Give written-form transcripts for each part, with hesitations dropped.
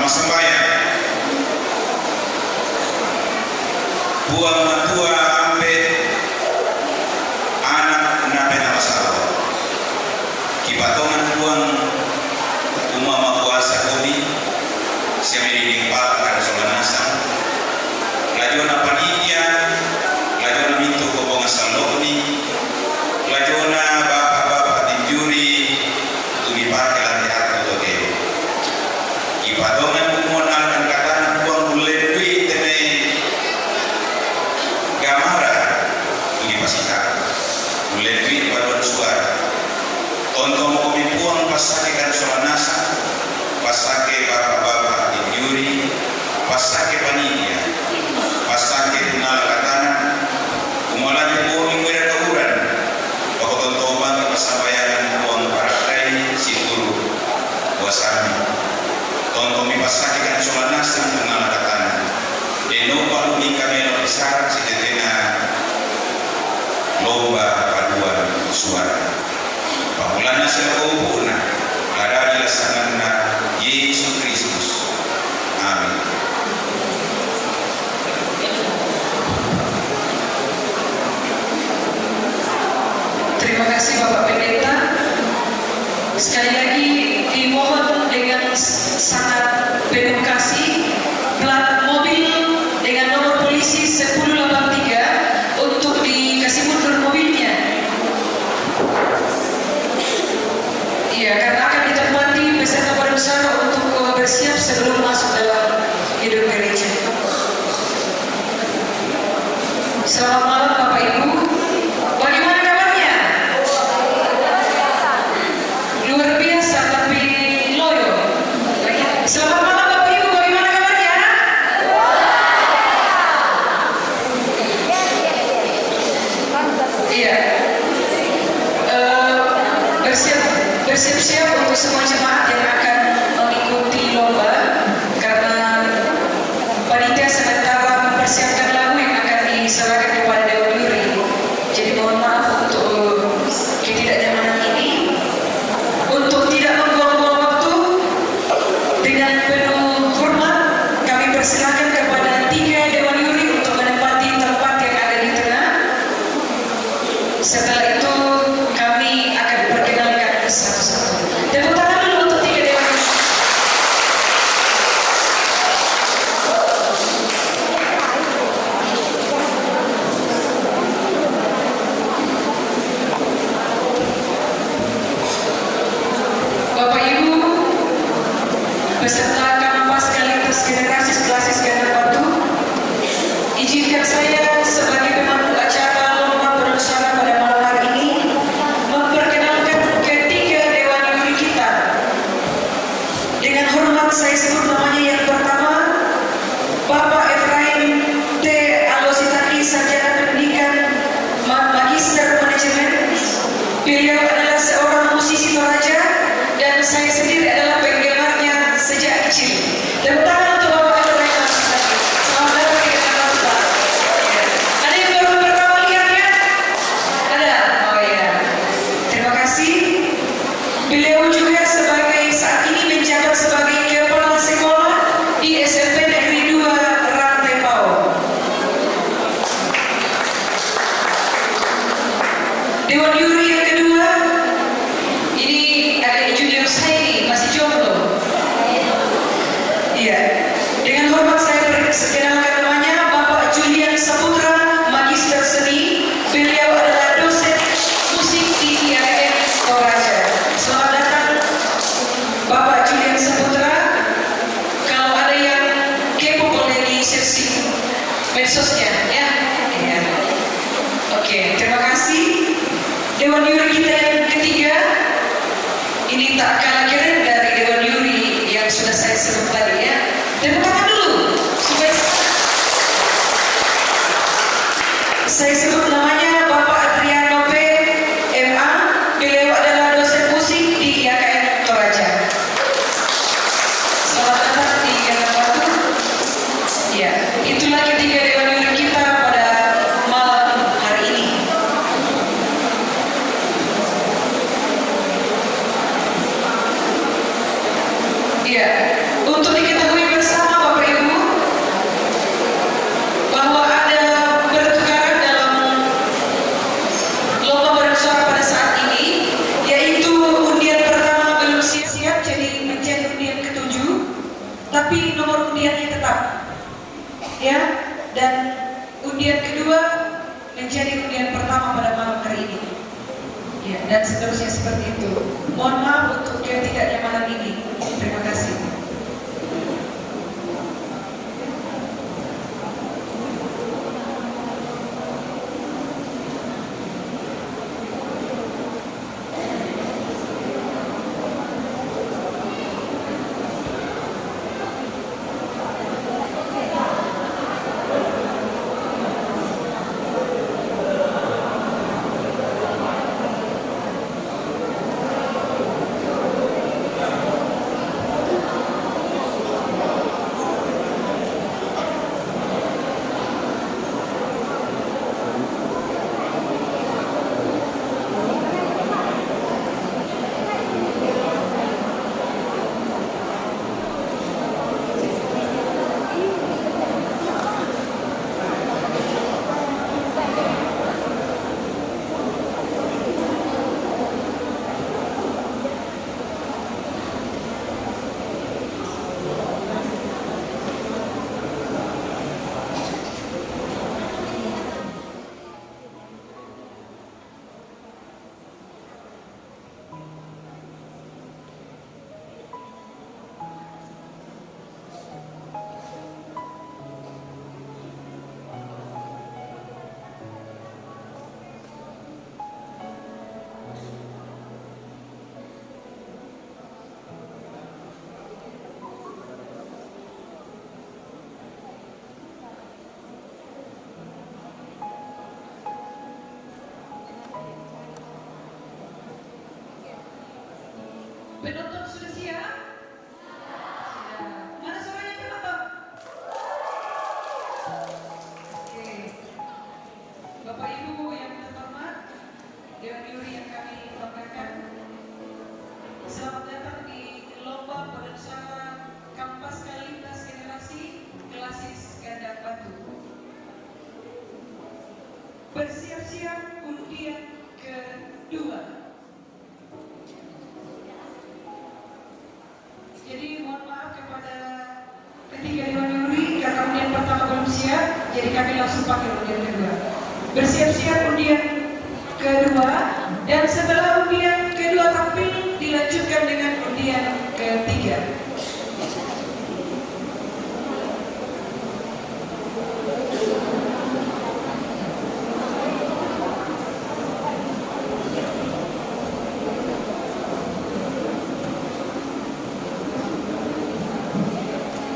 sama sembahyang buang matua ampe anak nape nama salah kipatongan buang umama kuasa kodi siapa ini akan solanasa lajona panitia lajona mintu kobonga saloni lajona bapak-bapak di juri tumi pakai latihan untuk dia ibatongan umon akan katana buang bulan duit tene gamara tumi pasika bulan duit baruan suara tonton komi buang pasake kan solanasa pasake bapak-bapak di juri pasake panitia pasake kenal katana umolanya buang minggu ada kehuran bakal tonton bang pasabayaran buang parakai si guru buasani tonton mi pasake kan solanasa kenal katana deno baru ni kami besar si tetena lomba paduan suara pamulanya selakumpuna ada dilaksanakan Yesus Kristus. Amin. Terima kasih Bapak Pendeta. Sekali lagi dimohon dengan sangat penuh kasih plat mobil dengan nomor polisi 1083 untuk dikasih mundur mobilnya. Iya, karena akan ditempati peserta pariwisata untuk bersiap sebelum masuk dalam gedung gereja. Selamat malam Bapak Ibu. Bagaimana kabarnya? Luar biasa tapi loyo. Selamat malam Bapak Ibu. Bagaimana kabarnya? Iya. Bersiap-siap untuk semua jemaat yang akan mengikuti lomba karena panitia sementara mempersiapkan lagu yang akan diserahkan kepada Dewan Juri. Jadi mohon maaf untuk ketidaknyamanan ini. Untuk tidak membuang-buang waktu, dengan penuh hormat kami persilakan kepada 3 Dewan Juri untuk menempati tempat yang ada di tengah. Setelah itu kami akan perkenalkan satu-satu. Tepuk tangan dulu untuk 3 Dewan Juri. Bapak Ibu, beserta kampas sekaligus generasi klasis Gandar Batu, izinkan saya sebagai pemandu acara lomba berencana pada malam hari ini memperkenalkan ketiga Dewan Juri kita. Dengan hormat saya sebut namanya yang pertama, Bapak Efraim T. Alositaki, sarjana pendidikan Magister Manajemen. Beliau adalah seorang musisi Toraja dan saya sendiri adalah penggemarnya sejak kecil. Tepuk tangan untuk Bapak Efraim Alositaki. Selamat datang di Gandar Batu, Pak. Ada yang baru pertama lihatnya? Ada? Oh ya. Terima kasih. Beliau juga saat ini menjabat sebagai kepala sekolah di SMP Negeri 2 Rantai Pau. Dewan Juri yang kedua, ini adik Julius Haini, masih jomblo. Iya. Dengan hormat saya perkenalkan namanya Bapak Julian Saputra, Magister Seni. Beliau adalah dosen musik di IAIN Toraja. Selamat datang Bapak Julian Saputra. Kalau ada yang kepo boleh di searching medsosnya ya. Iya. Oke, terima kasih. Dewan Juri kita yang ketiga ini tak kalah keren dari Dewan Juri yang sudah saya sebut tadi ya. Tepuk tangan dulu supaya saya sebut namanya Bapak Adriano P. MA. Beliau adalah dosen musik di IAKN Toraja. Selamat datang di Gandar Batu. Ya, itulah ketiga Dewan Juri kita pada malam hari ini. Ya, untuk nomor undiannya tetap, ya. Dan undian kedua menjadi undian pertama pada malam hari ini, ya. Dan seterusnya seperti itu. Mohon maaf untuk ketidaknyamanan ini. Terima kasih. Penonton sudah siap? Siap. Mana suaranya penonton? Oke. Bapak Ibu yang terhormat, Dewan Juri yang kami banggakan, selamat datang di lomba perencanaan Kampas Lintas Generasi Klasis Ganda Batu. Bersiap-siap undian kedua. Jadi mohon maaf kepada ketiga Dewan Juri karena undian pertama belum siap, jadi kami langsung pakai undian kedua. Bersiap-siap undian kedua, dan setelah undian kedua tampil dilanjutkan dengan undian ketiga.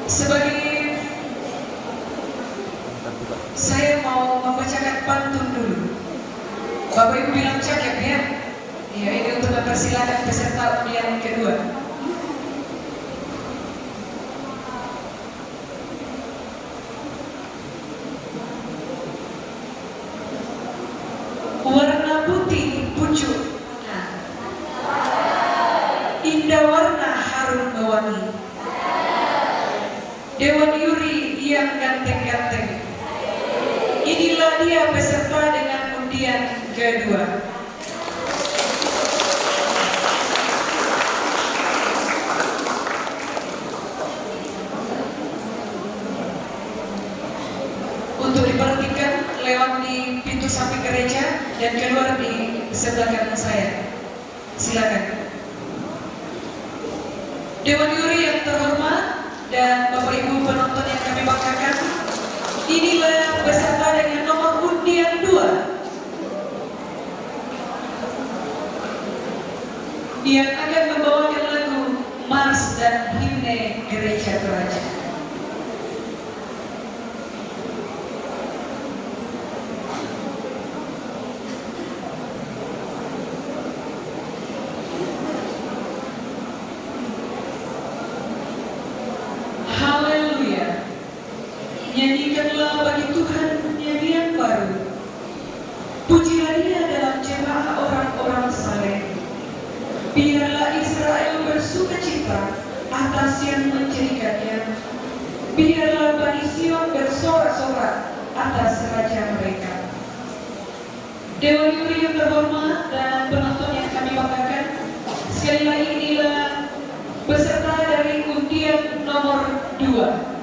Sebagai saya mau membacakan pantun dulu. Bapak Ibu bilang cakep ya? Ya, ini untuk mempersilakan peserta undian kedua. Warna putih pucuk, indah warna harum mewangi. Dewan Juri yang ganteng-ganteng, inilah dia peserta dengan undian kedua. Untuk diperhatikan lewat di pintu samping gereja dan keluar di sebelah kanan saya. Silakan. Dewan Juri yang terhormat dan Bapak Ibu penonton yang kami banggakan, inilah peserta dengan nomor undian 2 yang akan membawakan lagu Mars dan Himne Gereja Toraja. Haleluya. Nyanyikanlah bagi Tuhan nyanyian baru. Pujilah Dia dalam jemaah orang-orang saleh. Biarlah Israel bersukacita atas yang menjadikannya. Biarlah Bani Sion bersorak-sorak atas raja mereka. Dewan Juri yang terhormat dan penonton yang kami banggakan, sekali lagi inilah peserta dari undian nomor 2.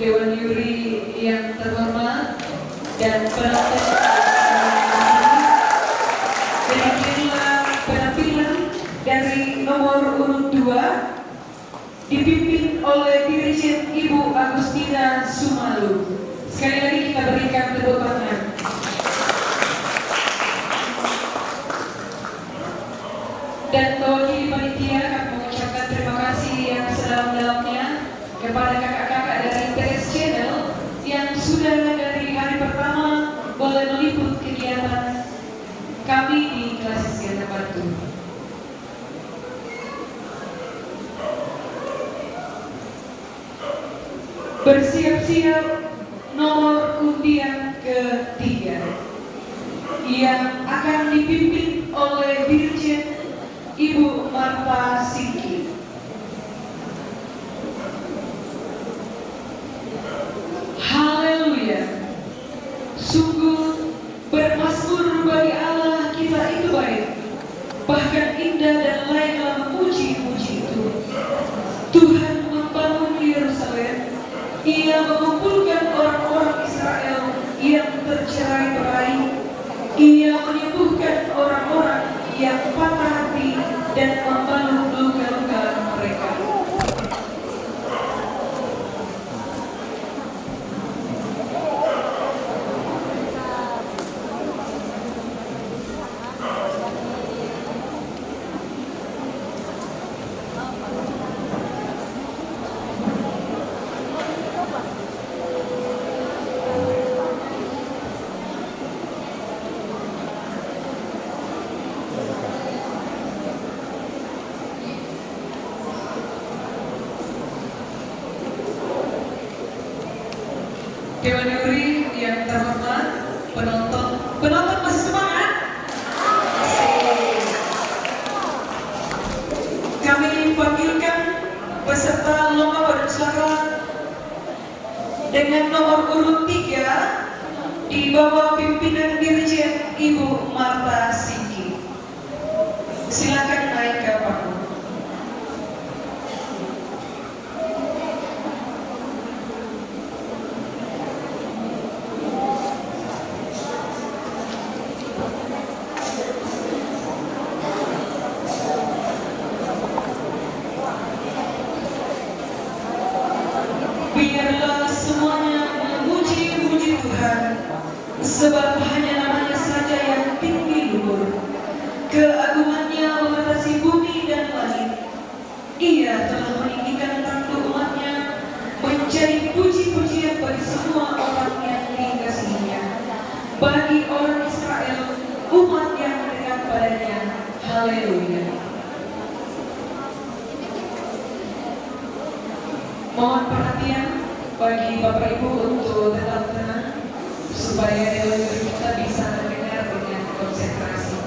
Dewan Juri yang terhormat dan penonton, demikianlah penampilan dari nomor urut 2 dipimpin oleh Dirjen Ibu Agustina Sumalu. Sekali lagi kita berikan tepuk tangan. Dan mewakili panitia kami mengucapkan terima kasih yang sedalam-dalamnya kepada kakak-kakak dari TS Channel yang sudah dari hari pertama boleh meliput kegiatan kami di kelas Iskandar Batu. Bersiap-siap nomor undian ketiga yang akan dipimpin oleh Dirjen Ibu Marta Singki. Haleluya. Sungguh bermasmur bagi Allah kita itu baik, bahkan indah dan layaklah memuji-muji itu. Tuhan membangun Yerusalem, Ia mengumpulkan orang-orang Israel yang tercerai-berai, Ia menyembuhkan orang-orang yang patah hati dan membalut luka-luka mereka. Dewan Juri yang terhormat, penonton masih semangat? Kami panggilkan peserta lomba bersuara dengan nomor urut 3 di bawah pimpinan Dirjen Ibu Marta Singki. Silakan naik ke panggung. Biarlah semuanya memuji-muji Tuhan, sebab hanya namanya saja yang tinggi luhur. Keagungannya membatasi bumi dan langit. Ia telah meninggikan tanduk umatnya, menjadi puji-pujian bagi semua orang yang dikasihinya. Bagi orang Israel, umat yang mendekat padanya. Haleluya. Mohon perhatian bagi Bapak Ibu untuk tetap tenang supaya dewan juri kita bisa terdengar dengan konsentrasi.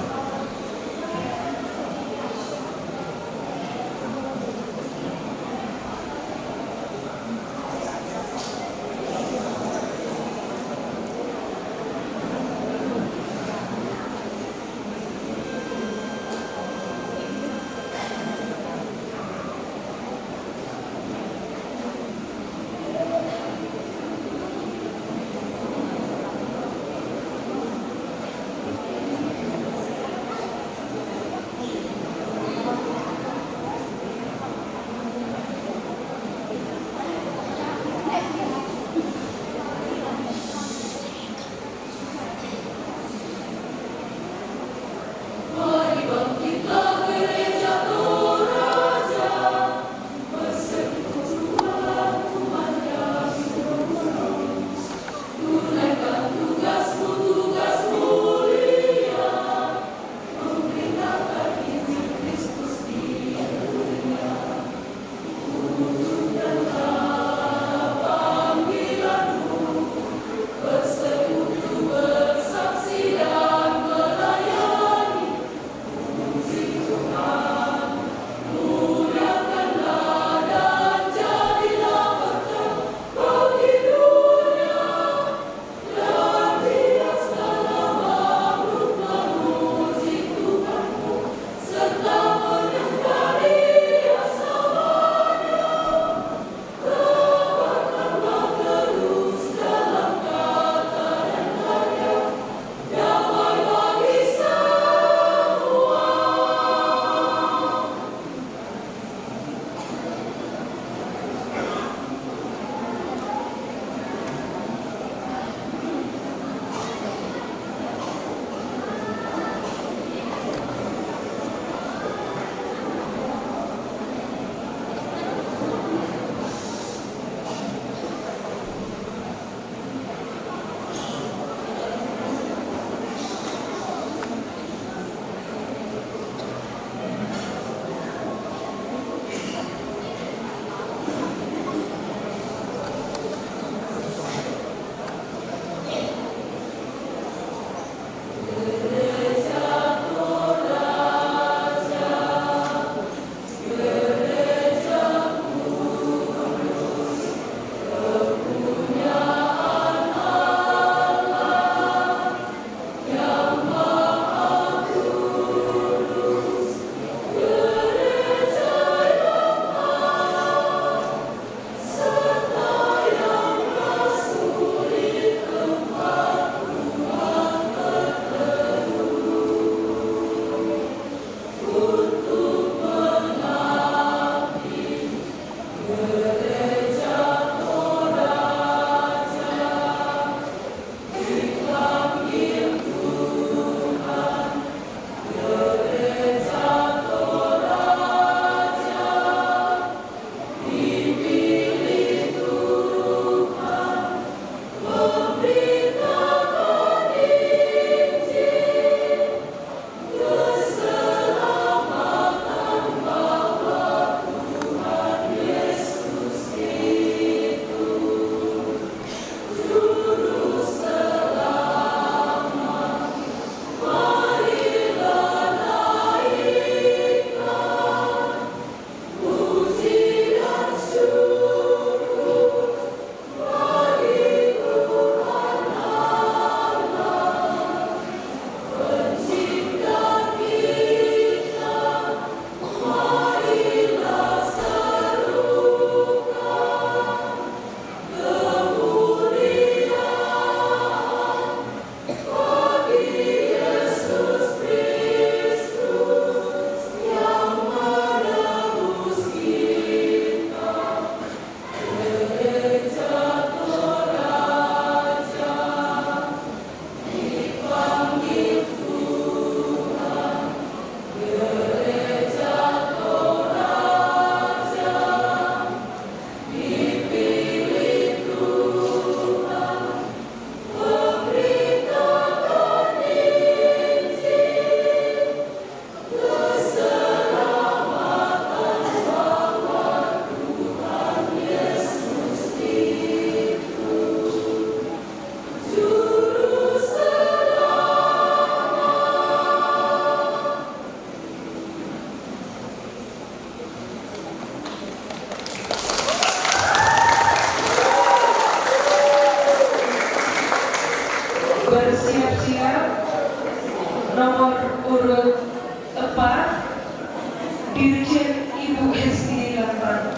Dirjen Ibu Hesti Lampang.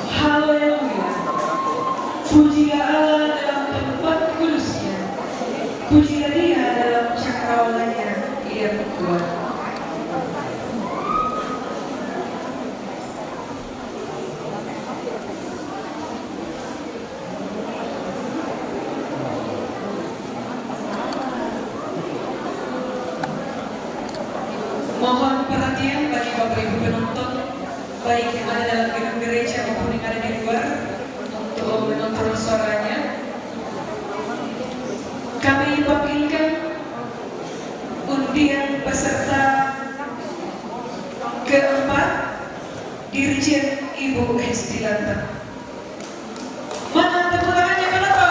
Haleluya. Pujilah Allah dalam tempat kudusnya. Pujilah Dia dalam cakrawalanya yang kuat. Mohon perhatian bagi Bapak Ibu penonton, baik yang ada dalam gedung gereja maupun yang ada di luar, untuk menonton suaranya. Kami panggilkan undian peserta keempat, Dirjen Ibu Hesti Lampang. Mana tepuk tangannya kenapa?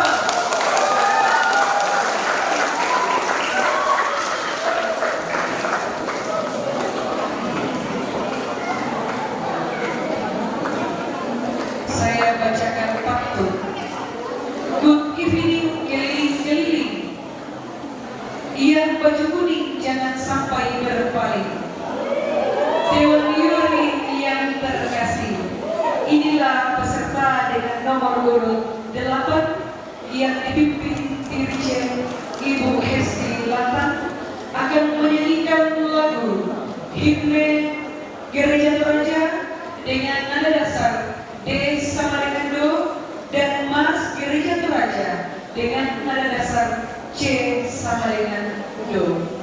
Saya bacakan paktun. Good evening keliling-keliling. Yang baju kuning jangan sampai berpaling. Dewan Yuri yang terkasih, inilah peserta dengan nomor urut 8 yang dipimpin Dirjen Ibu Hesti Lampang akan menyanyikan lagu himne Gereja Toraja dengan nada dasar D sama dengan Do, dan Mas Gereja Toraja dengan nada dasar C sama dengan Do.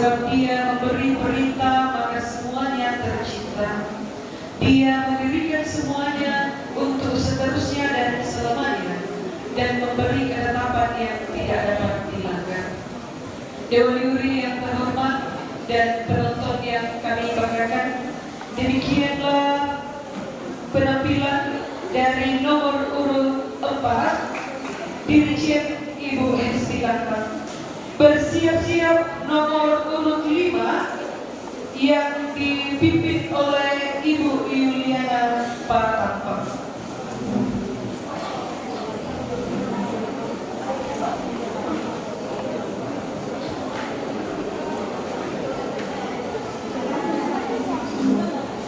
Sebab Dia memberi perintah maka semuanya tercipta. Dia mendirikan semuanya untuk seterusnya dan selamanya, dan memberi ketetapan yang tidak dapat dilanggar. Dewan Juri yang terhormat dan penonton yang kami banggakan, demikianlah penampilan dari nomor urut 4 Dirjen Ibu Hesti Lampang. Bersiap-siap nomor urut 5 yang dipimpin oleh Ibu Yuliana Paratampang.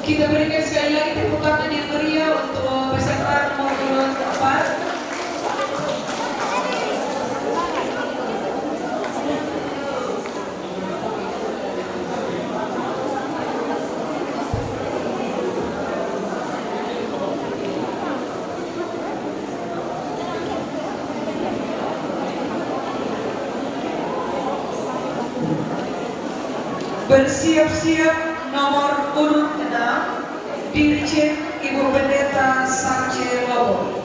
Kita berikan sekali lagi tepuk tangan yang meriah untuk peserta nomor urut 4. Bersiap-siap nomor urut 6 Dirjen Ibu Pendeta Sarce Lobo.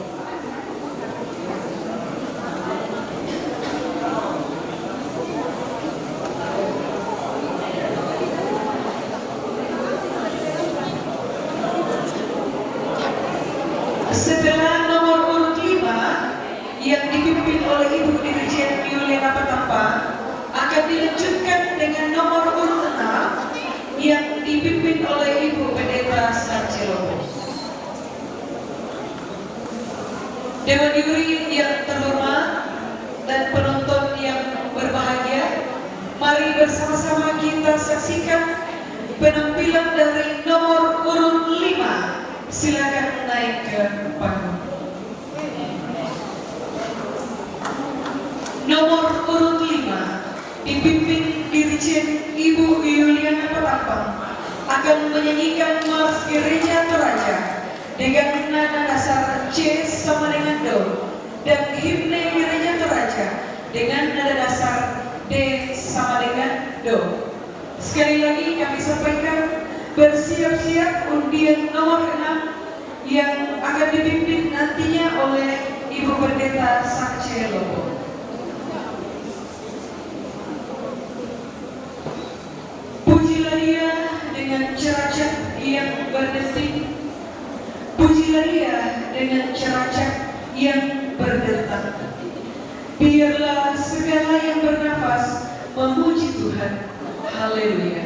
Setelah nomor urut 5 yang dipimpin oleh Ibu Dirjen Yuliana Paratampang akan dilanjutkan dengan nomor urut 6 yang dipimpin oleh Ibu Pendeta Sarce Lobo. Dewan Juri yang terhormat dan penonton yang berbahagia, mari bersama-sama kita saksikan penampilan dari nomor urut 5. Silakan naik ke panggung. Nomor urut 5 dipimpin Dirjen Ibu Yuliana Paratampang akan menyanyikan Mars Gereja Toraja dengan nada dasar C sama dengan Do, dan himne Gereja Toraja dengan nada dasar D sama dengan Do. Sekali lagi kami sampaikan, bersiap-siap undian nomor 6 yang akan dipimpin nantinya oleh Ibu Pendeta Sarce Lobo. Pujilah Dia dengan ceracak yang berdetik, pujilah Dia dengan ceracak yang berdetak. Biarlah segala yang bernafas memuji Tuhan. Haleluya.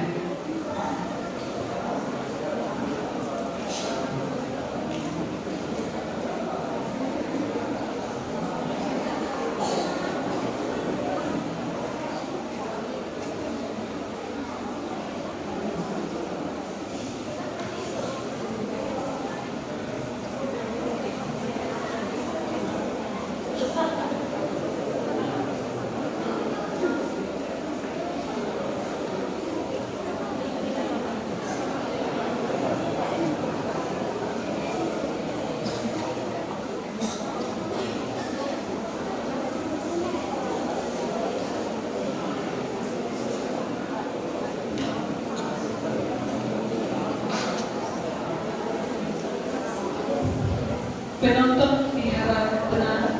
Penonton diharap tenang.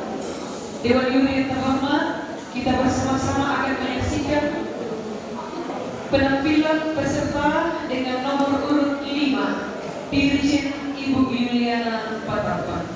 Dewan Juri yang terhormat, kita bersama-sama akan menyaksikan penampilan peserta dengan nomor urut 5 Dirjen Ibu Yuliana Paratampang.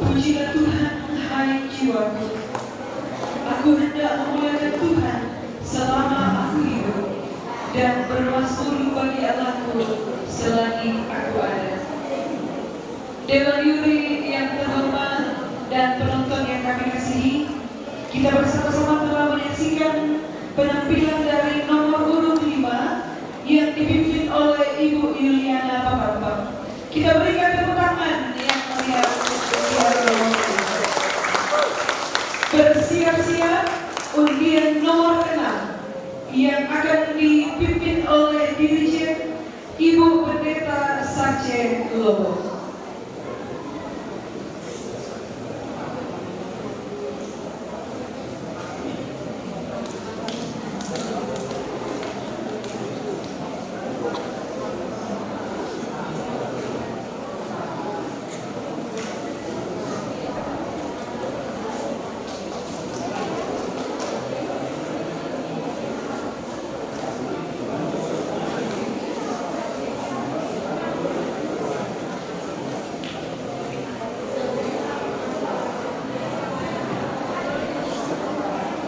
Pujilah Tuhan, hai jiwaku. Aku hendak memuliakan Tuhan selama aku hidup, dan bermasmur bagi Allahku selagi aku ada. Dewan Yuri yang terhormat dan penonton yang kami kasihi, kita bersama-sama telah menyaksikan penampilan dari nomor urut 5 yang dipimpin oleh Ibu Yuliana Papambang. Kita berikan tepuk tangan yang meriah. Bersiap-siap undian nomor 6 yang akan dipimpin oleh Dirijen Ibu Pendeta Sarce Lobo.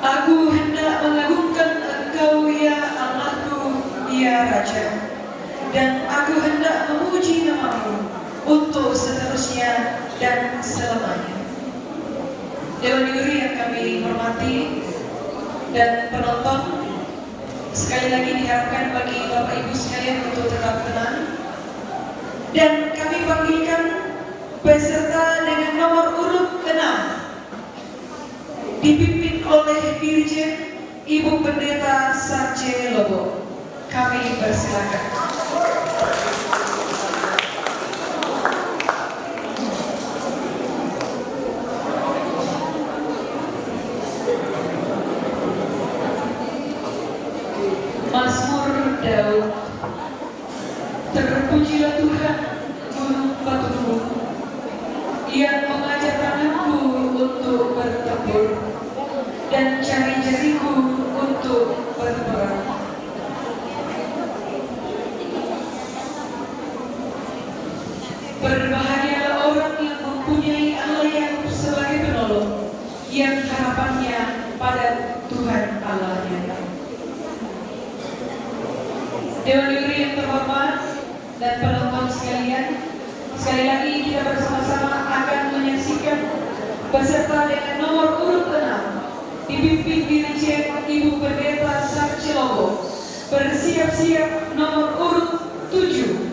Aku hendak mengagungkan Engkau ya Allahku, ya Raja, dan aku hendak memuji nama-Mu untuk seterusnya dan selamanya. Dewan Yuri yang kami hormati dan penonton, sekali lagi diharapkan bagi Bapak Ibu sekalian untuk tetap tenang, dan kami panggilkan peserta dengan nomor urut 6 dipimpin oleh Dirijen Ibu Pendeta Sarce Lobo. Kami persilakan. Mazmur Daud. Terpujilah Tuhan gunung batuku, yang mengajak tanganku untuk bertempur dan jari-jariku untuk berperang. Berbahagialah orang yang mempunyai Allah yang sebagai penolong, yang harapannya pada Tuhan Allahnya. Dewan Yuri yang terhormat dan penonton sekalian, sekali lagi kita bersama-sama akan menyaksikan peserta dengan nomor urut 6 dipimpin Dirijen Ibu Pendeta Sarce Lobo. Bersiap-siap nomor urut 7.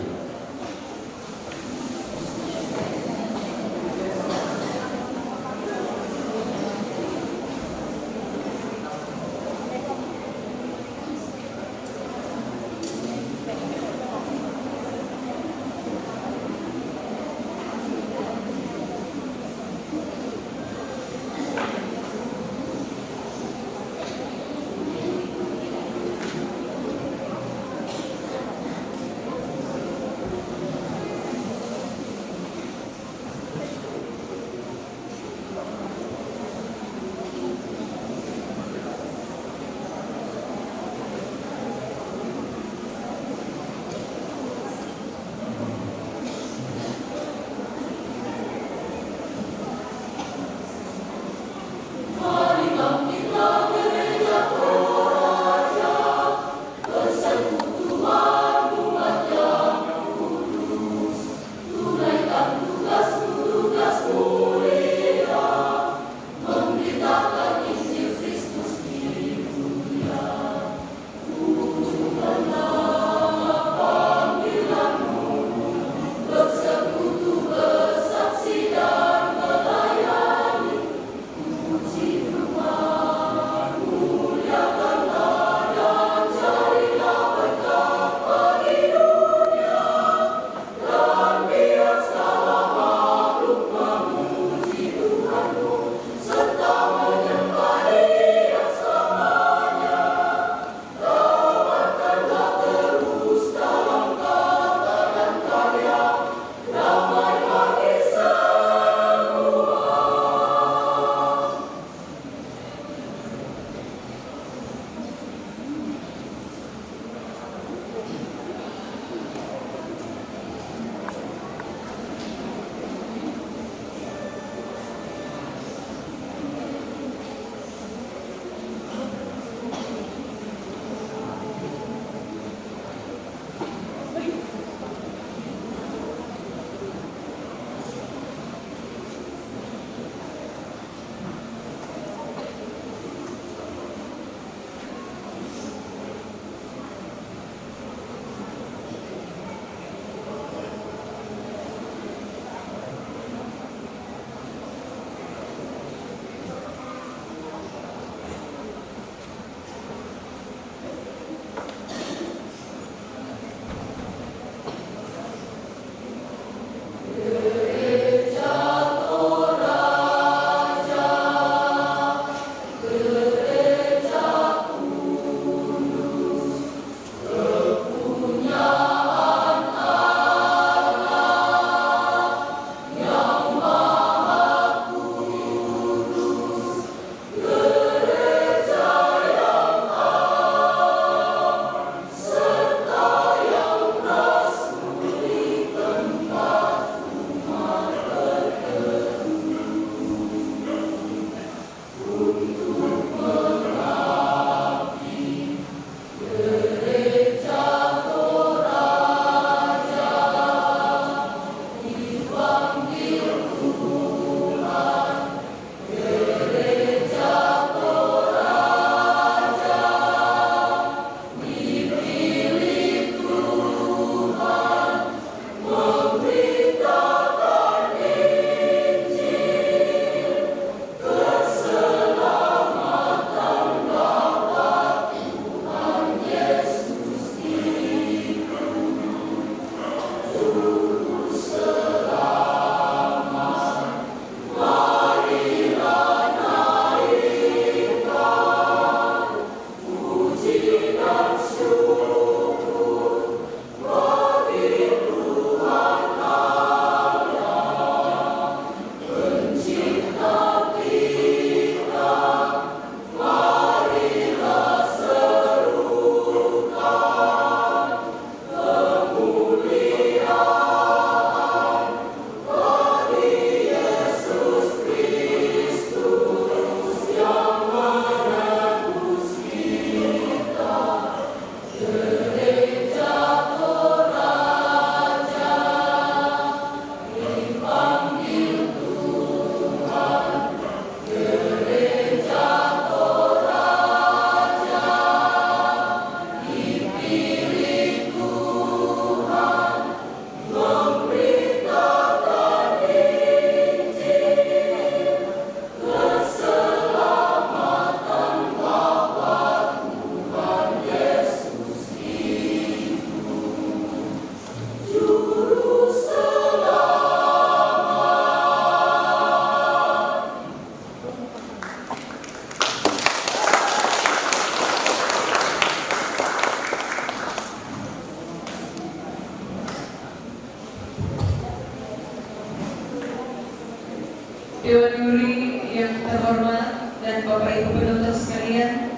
Yuri yang terhormat dan Bapak Ibu penonton sekalian,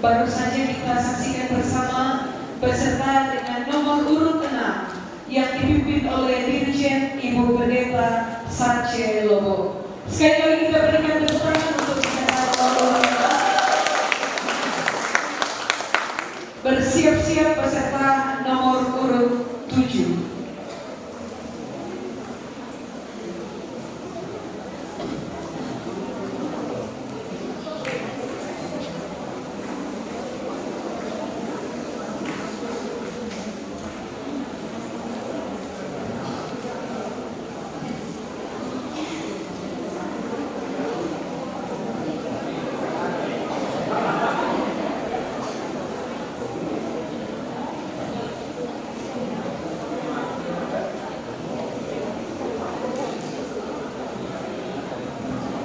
baru saja kita saksikan bersama peserta dengan nomor urut 6 yang dipimpin oleh Dirjen Ibu Pendeta Sarce Lobo. Sekali lagi kita berikan tepuk tangan untuk peserta nomor urut 6. Bersiap-siap peserta nomor urut 7.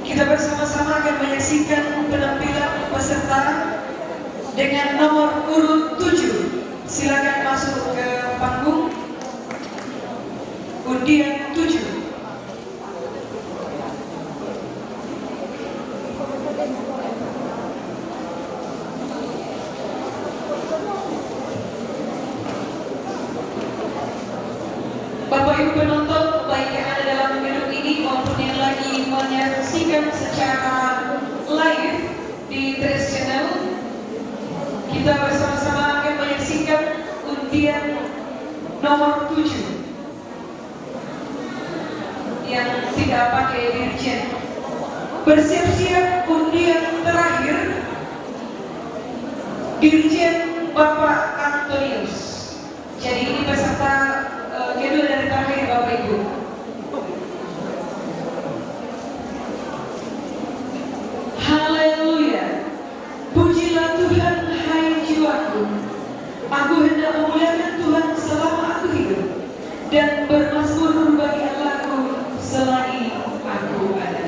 Kita bersama-sama akan menyaksikan penampilan peserta dengan nomor urut 7. Silakan masuk ke panggung. Undian 7. Bapak Ibu penonton, baik yang ada dalam gedung ini maupun yang lagi menyaksikan secara live di Trace Channel, kita bersama-sama akan menyaksikan undian nomor 7 yang tidak pakai dirjen. Bersiap-siap undian terakhir, Dirjen Bapak Antonius. Jadi ini peserta kedua dari terakhir Bapak Ibu. Haleluya. Pujilah Tuhan hai jiwaku. Aku hendak memuliakan Tuhan selama aku hidup, dan bermazmur bagi Allahku selagi aku ada.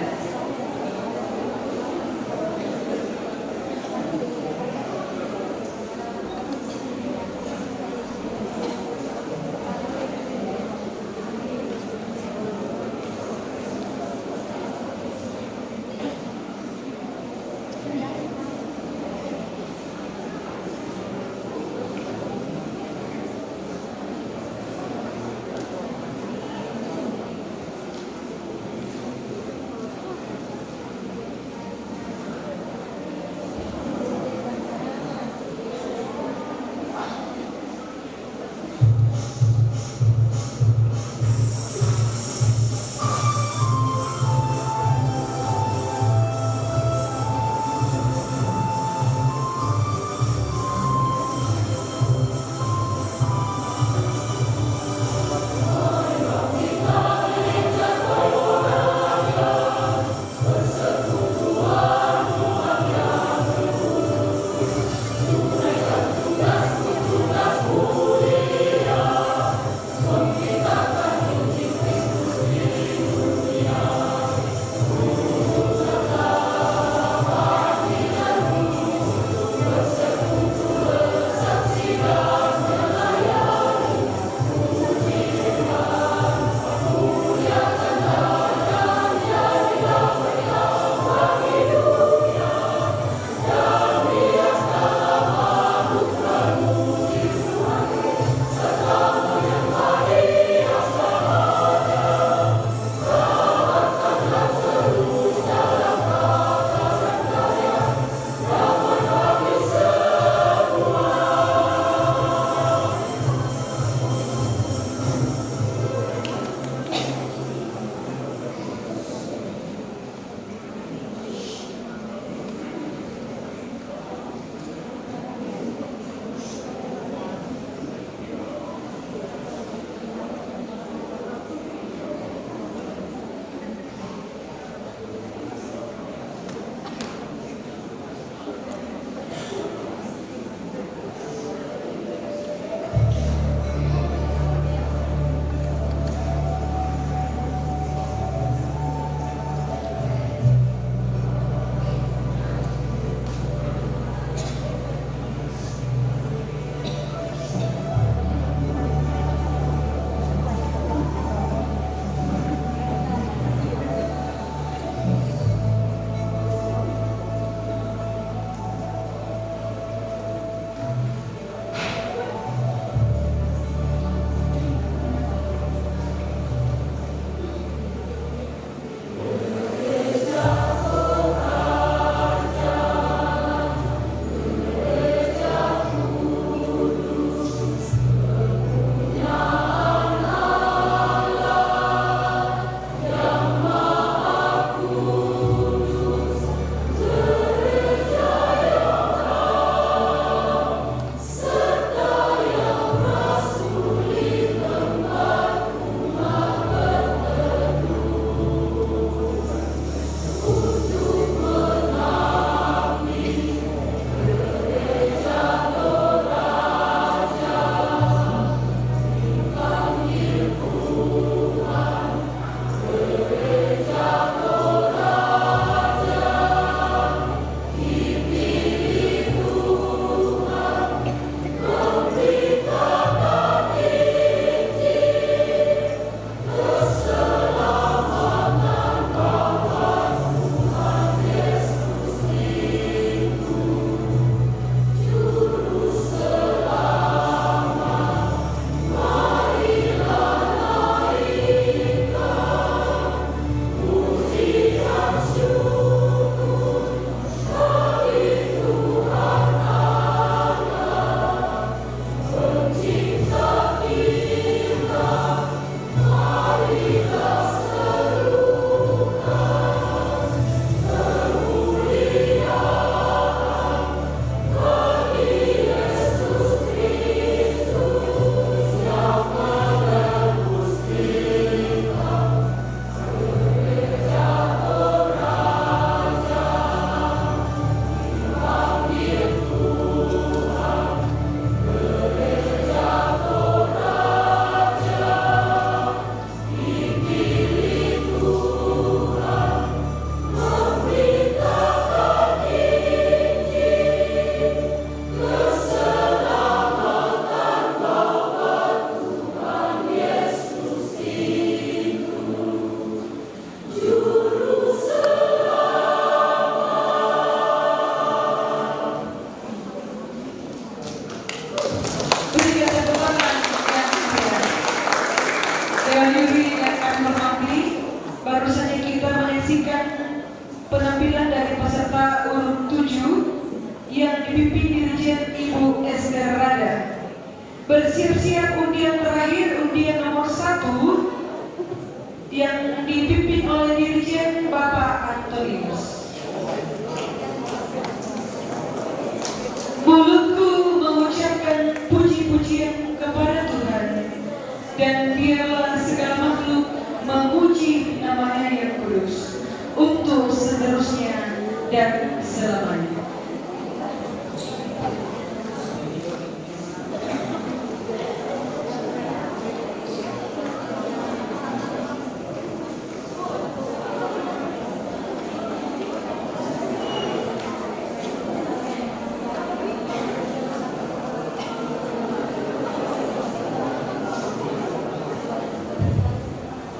penampilan dari peserta urut 7 yang dipimpin Dirjen Ibu Esther Rada. Bersiap-siap undian terakhir, undian nomor 1 yang dipimpin oleh Dirjen Bapak Antonius. Mulutku mengucapkan puji-pujian kepada Tuhan, dan biarlah segala makhluk memuji namanya yang kudus untuk seterusnya dan selamanya.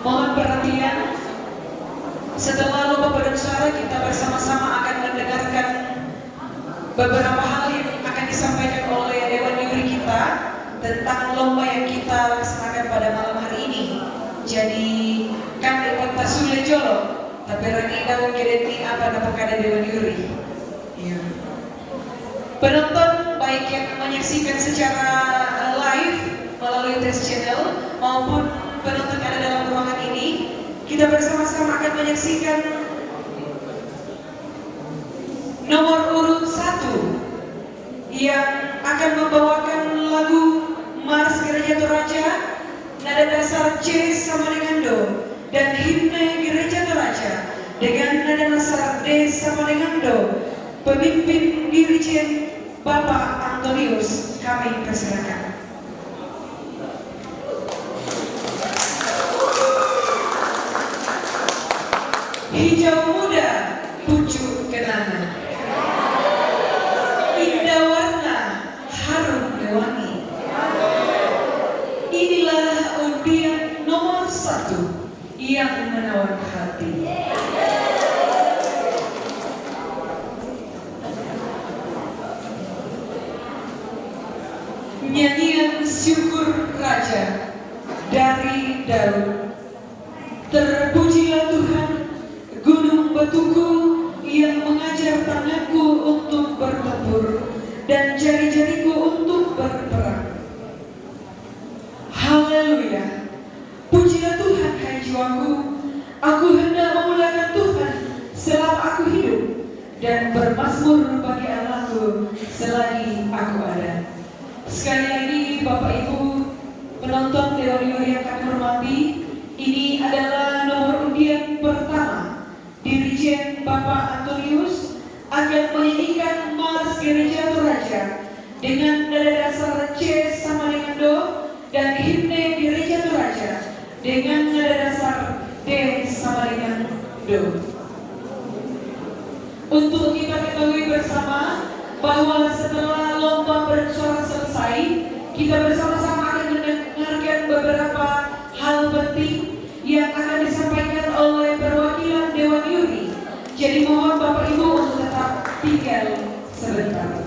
Mohon perhatian, setelah lomba paduan suara kita bersama-sama akan mendengarkan beberapa hal yang akan disampaikan oleh Dewan Juri kita tentang lomba yang kita laksanakan pada malam hari ini. Jadi kan dapat sulit jolo, tapi lagi dalam kedeti apa dapat kada Dewan Juri. Ya. Penonton baik yang menyaksikan secara live melalui Trace Channel maupun penonton yang ada dalam ruangan ini, kita bersama-sama akan menyaksikan nomor urut 1 yang akan membawakan lagu Mars Gereja Toraja, nada dasar C sama dengan Do, dan himne Gereja Toraja dengan nada dasar D sama dengan Do. Pemimpin Dirjen Bapak Antonius, kami persilakan. Hijau muda, pucuk kenangan, indah warna, harum wangi. Inilah undian nomor 1 yang menawan hati. Nyanyian syukur Raja dari Daud. Terpujilah Tuhan, gunung batuku yang mengajar tanganku untuk bertempur dan jari-jariku untuk berperang. Haleluya. Pujilah Tuhan, hai jiwaku. Aku hendak memuliakan Tuhan selama aku hidup, dan bermazmur bagi Allahku selagi aku ada. Sekali lagi Bapak Ibu penonton Dewan Juri yang kami hormati, ini adalah nomor undian pertama. Dirjen Bapak Antonius akan menyanyikan Mars Gereja Toraja dengan nada dasar C sama dengan Do, dan himne Gereja Toraja dengan nada dasar D sama dengan Do. Untuk kita ketahui bersama bahwa setelah lomba bersuara selesai, kita bersama-sama akan mendengarkan beberapa hal penting yang akan disampaikan oleh perwakilan Dewan Juri. Jadi mohon Bapak Ibu untuk tetap tinggal sebentar.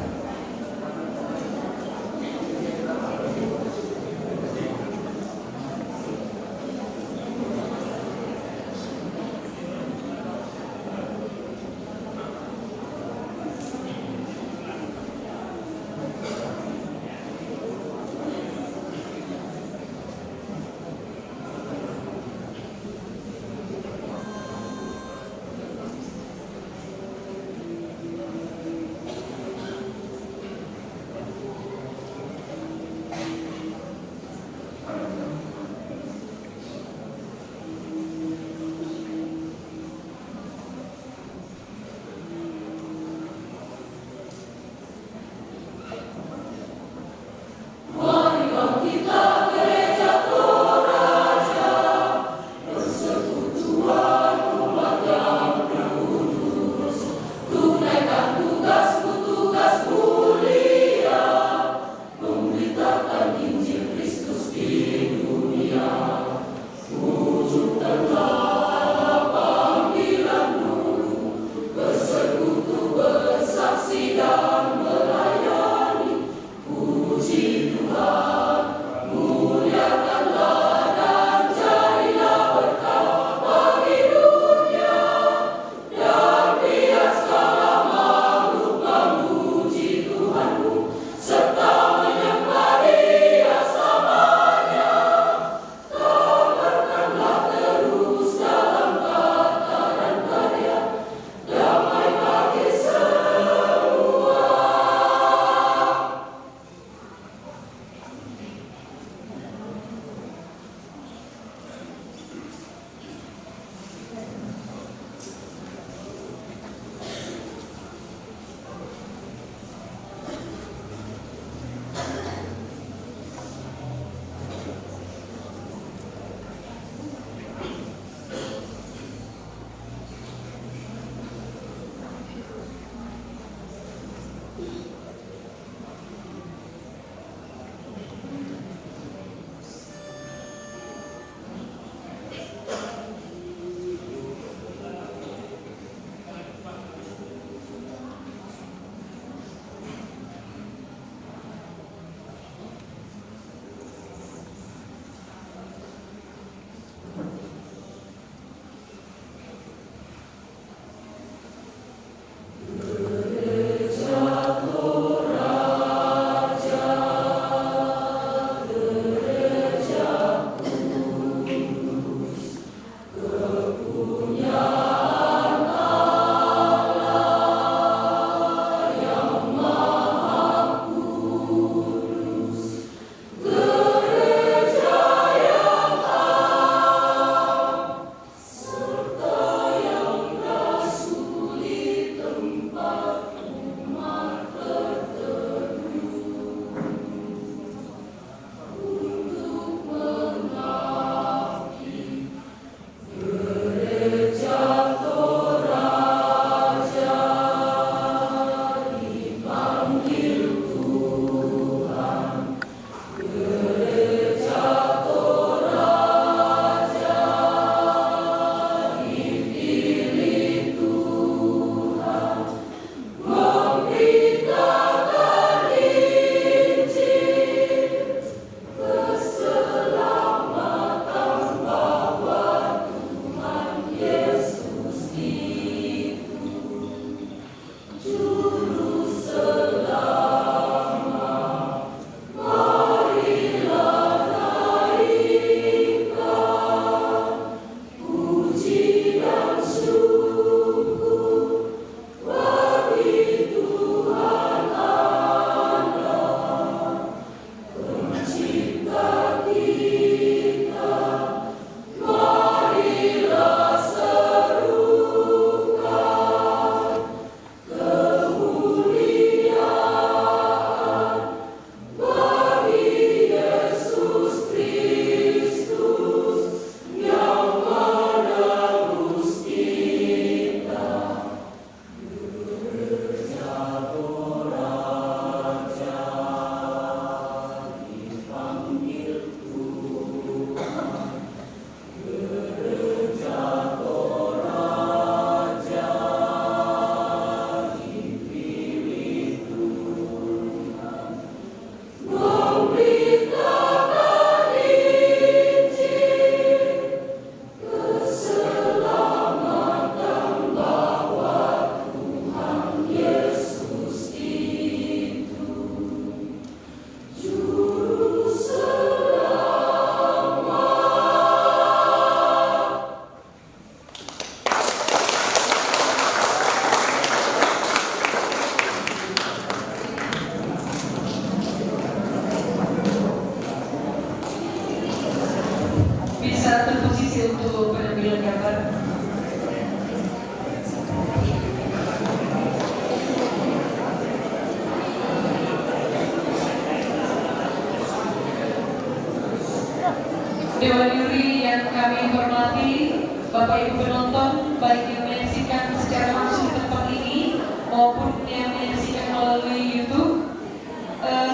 Dewan Juri yang kami hormati, Bapak Ibu penonton, baik yang menyaksikan secara langsung di tempat ini maupun yang menyaksikan melalui YouTube.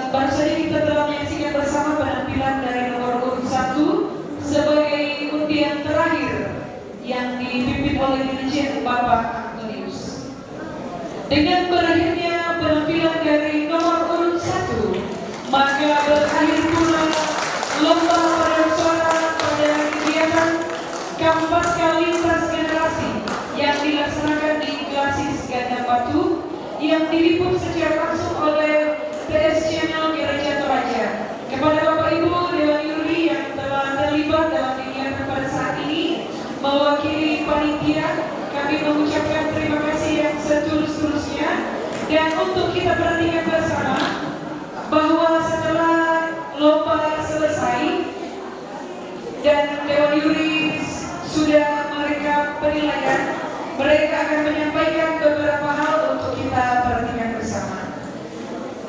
Baru saja kita telah menyaksikan bersama penampilan dari nomor urut 1 sebagai undian terakhir yang dipimpin oleh Dirjen Bapak Antonius. Dengan berakhirnya penampilan dari nomor urut 1, maka berakhir pula lomba paduan suara pada kegiatan Kampas Lintas Generasi yang dilaksanakan di Klasis Ganda Batu yang diliput secara langsung oleh PS Channel Gereja Toraja. Kepada Bapak Ibu Dewan Juri yang telah terlibat dalam kegiatan pada saat ini, mewakili panitia, kami mengucapkan terima kasih yang setulus-tulusnya. Dan untuk kita perhatikan bersama bahwa setelah lomba selesai dan Dewan Juri sudah mereka penilaian, mereka akan menyampaikan beberapa hal untuk kita perhatikan bersama.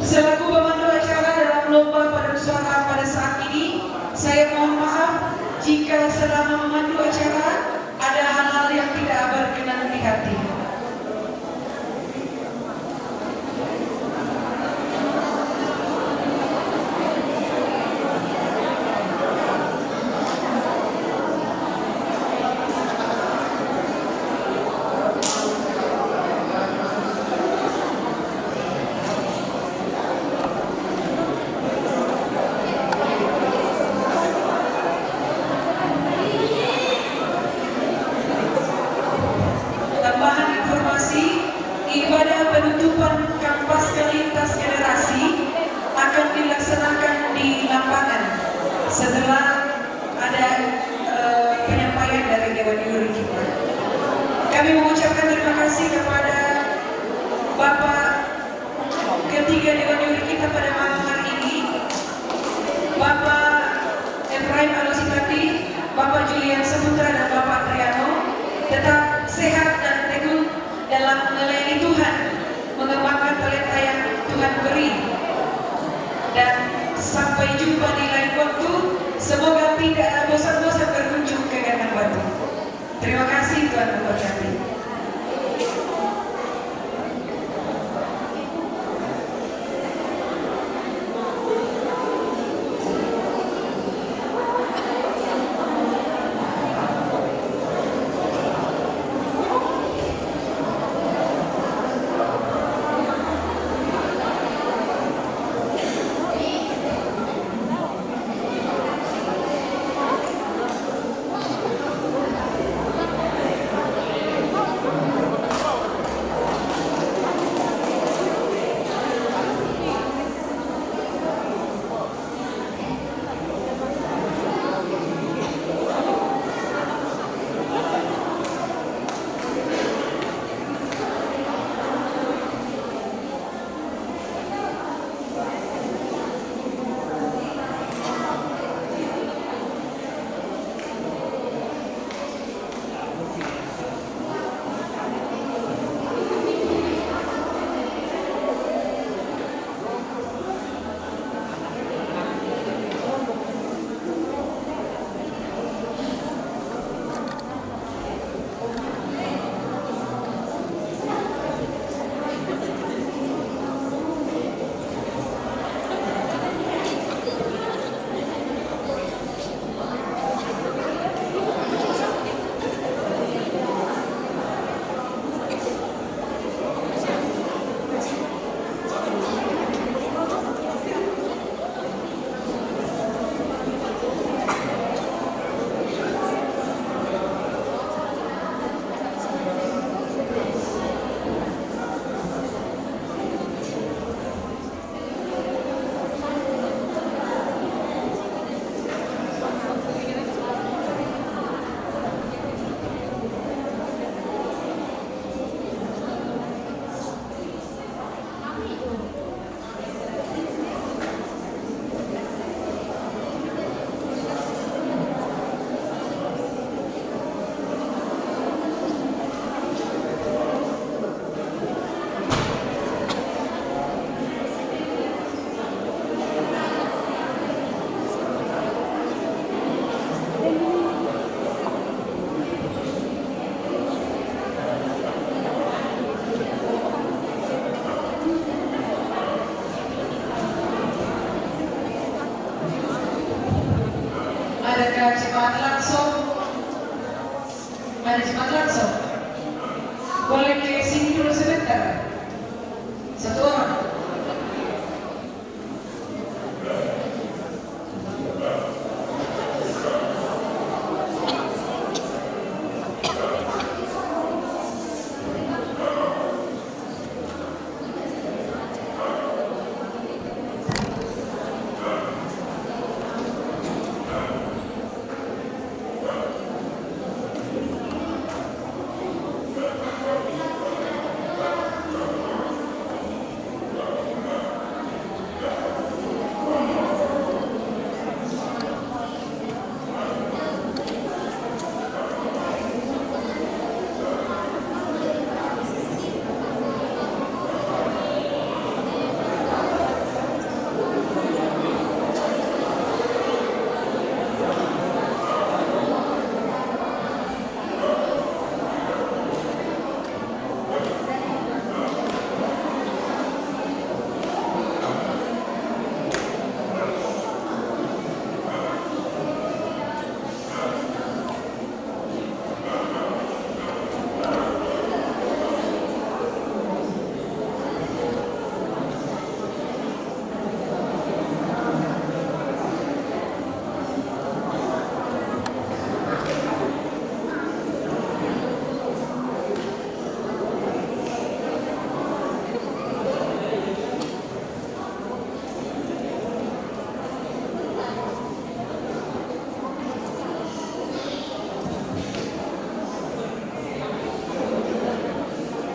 Selaku pemandu acara dalam lomba paduan suara pada saat ini, saya mohon maaf jika selama memandu acara ada hal-hal yang tidak berkenan di hati. Ibadah penutupan Kampas Lintas Generasi akan dilaksanakan di lapangan setelah ada penyampaian dari Dewan Juri kita. Kami mengucapkan terima kasih kepada Bapak ketiga Dewan Juri kita pada malam hari ini, Bapak Efraim Alositati, Bapak Julian Saputra, dan Bapak Triano. Tetap sehat dan teguh dalam melayani Tuhan, mengembangkan talenta yang Tuhan beri. Dan sampai jumpa di lain waktu, semoga tidak bosan-bosan berkunjung ke Ganda Batu. Terima kasih, Tuhan memberkati. sebentar. Satu orang.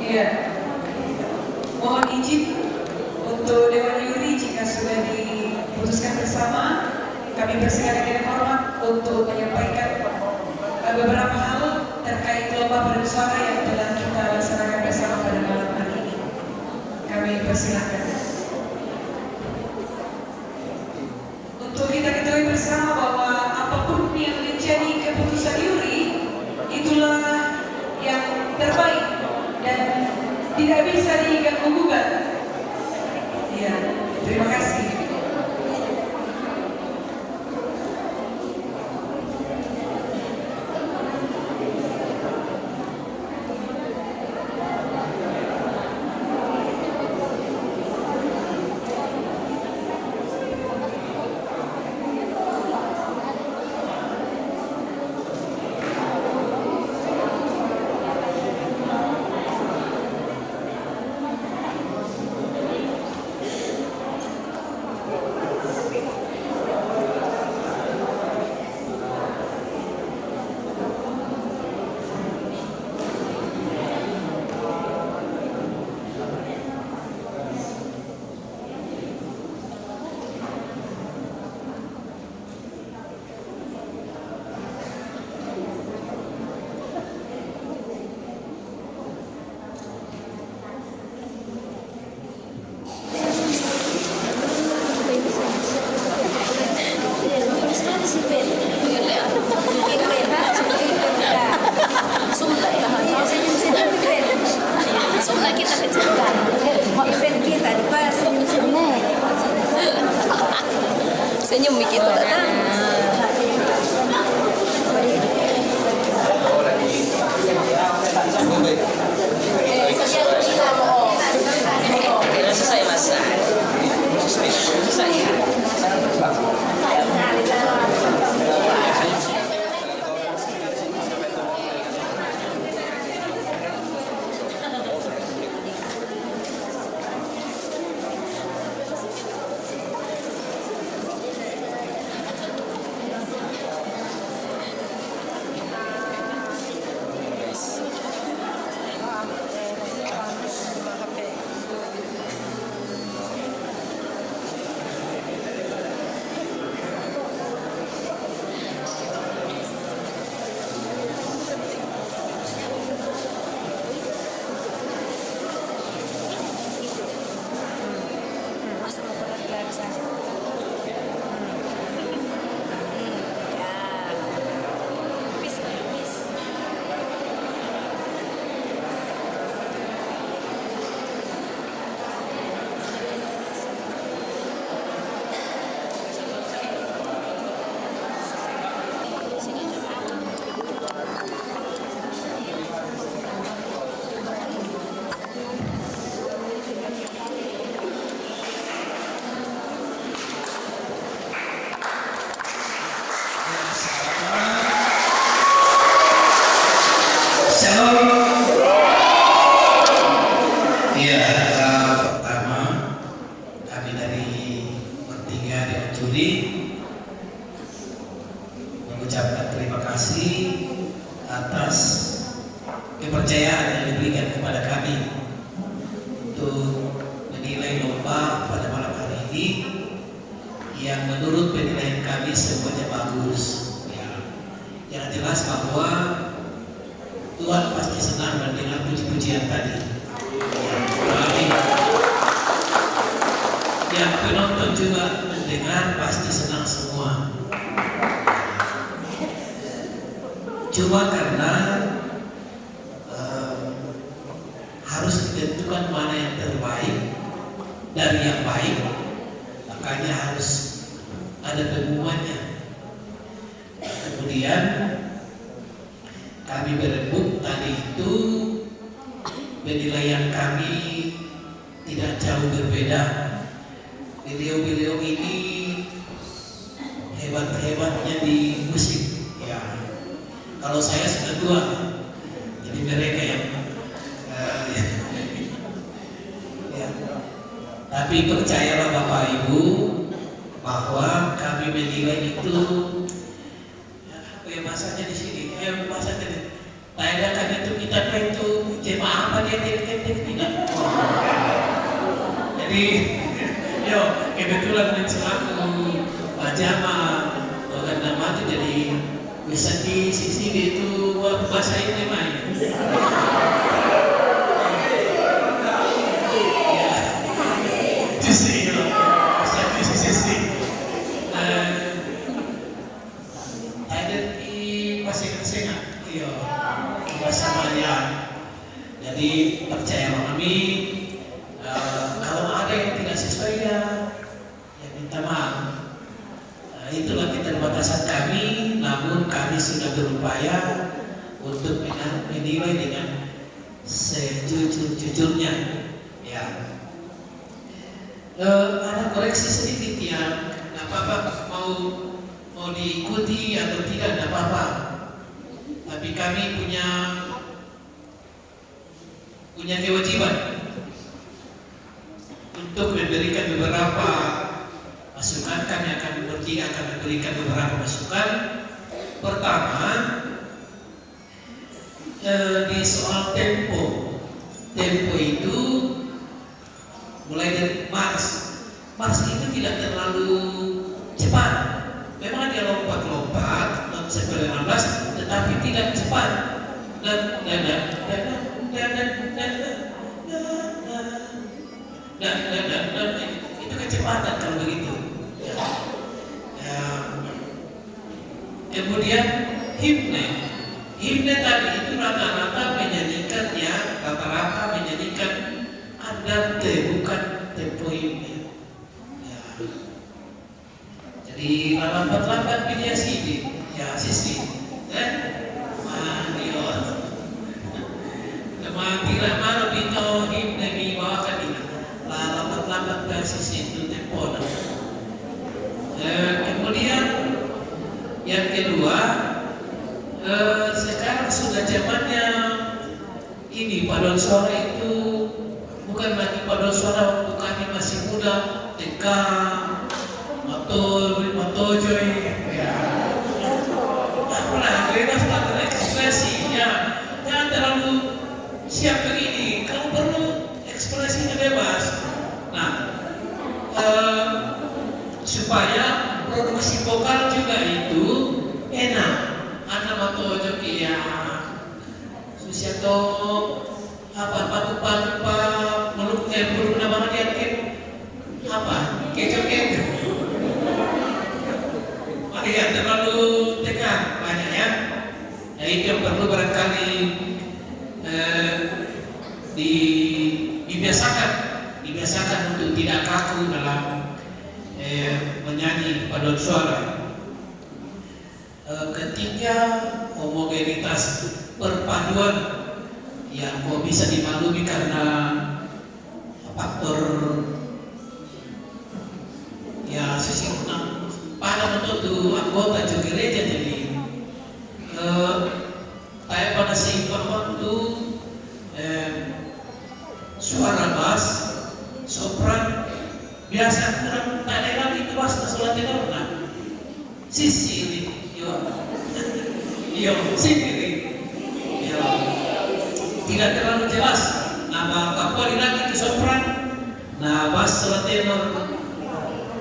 Ya, mohon izin untuk Dewan Juri jika sudah diputuskan bersama, kami persilakan dengan hormat untuk menyampaikan beberapa hal terkait lomba paduan suara yang telah kita laksanakan bersama pada malam hari ini. Kami persilakan. Untuk kita ketahui bersama bahwa apapun yang menjadi keputusan juri, itulah yang terbaik dan tidak bisa diganggu-gugat. Ya, terima kasih. Senyum bikin datang. Selesai masak. Selesai. Iya, pertama kami dari bertiga Dewan Juri mengucapkan terima kasih atas kepercayaan yang diberikan kepada kami untuk menilai lomba pada malam hari ini yang menurut penilaian kami semuanya bagus. Ya, yang jelas bahwa Tuhan pasti senang mendengar puji-pujian tadi. Amin. Yang penonton juga mendengar pasti senang semua. Cuma karena harus ditentukan mana yang terbaik dari yang baik, makanya harus ada pengumumannya. Kemudian kami berembuk tadi itu penilaian kami tidak jauh berbeda. Beliau-beliau ini hebat-hebatnya di musik. Ya, kalau saya sudah tua, jadi mereka yang ya. Tapi percayalah Bapak Ibu bahwa kami menilai itu apa ya bahasanya di sini? Bahasanya tanyakan itu kita itu jemaah apa dia tidak. Jadi yo kebetulan selaku jamaah orang nama itu jadi bisa di sisi itu bahasa ini main. Ya, itu sih yo bisa di sisi. Ada di masing-masing yo bahasa Melayu. Jadi percaya kami. Kalau ada yang tidak sesuai ya minta maaf. Itulah keterbatasan kami, namun kami sudah berupaya untuk menilai dengan sejujur-jujurnya. Ya, ada koreksi sedikit ya, nggak apa-apa mau diikuti atau tidak, nggak apa-apa. Tapi kami punya kewajiban untuk memberikan beberapa masukan. Kami akan memberikan beberapa masukan. Pertama, di soal tempo itu mulai dari Mars itu tidak terlalu cepat. Memang dia lompat 19, tetapi tidak cepat. Itu kecepatan kalau begitu. Kemudian himne tadi itu rata-rata menyanyikan andante, bukan tempo himne. Ya. Jadi lambat-lambat pilih sini, ya sisi. Tidak malu bito himne dibawakan ini. Lambat-lambat ke sisi itu tempo. Kemudian yang kedua, sekarang sudah zamannya ini paduan suara itu bukan lagi paduan suara waktu kami masih muda, TK, Matojoy, ya. Apalah, bebas lah ekspresi, ya. Jangan terlalu siap begini. Kalau perlu ekspresinya bebas. Nah, supaya produksi vokal juga itu enak. Anak Matojo ya Susiato apa meluk nama dia apa kecoh ya terlalu tekan banyak ya. Nah, itu yang perlu barangkali dibiasakan untuk tidak kaku dalam menyanyi paduan suara. Ketiga, homogenitas perpaduan yang bisa dimaklumi karena faktor ya sisi pada untuk anggota gereja. Jadi kayak pada seimbang waktu suara bass, sopran, biasa kurang tak ada lagi itu bass sholat tenor nah. Sisi ini, yo, sini, yo, tidak terlalu jelas. Nama kapal lagi ke sopran, nah bass sholat tenor,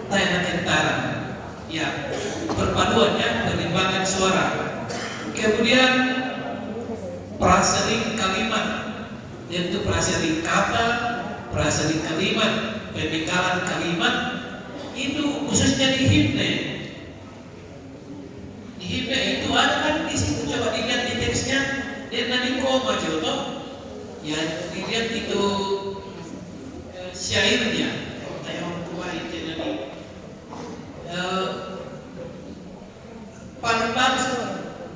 tayang tentara, ya, perpaduannya perimbangan suara. Kemudian praseling kalimat, yaitu praseling kata, praseling kalimat, pemikalan kalimat, itu khususnya di himne. Di himne itu ada kan di situ, coba dilihat di teksnya, dia nanti koma contoh, ya dilihat itu syairnya, tayang tua itu nanti. Paling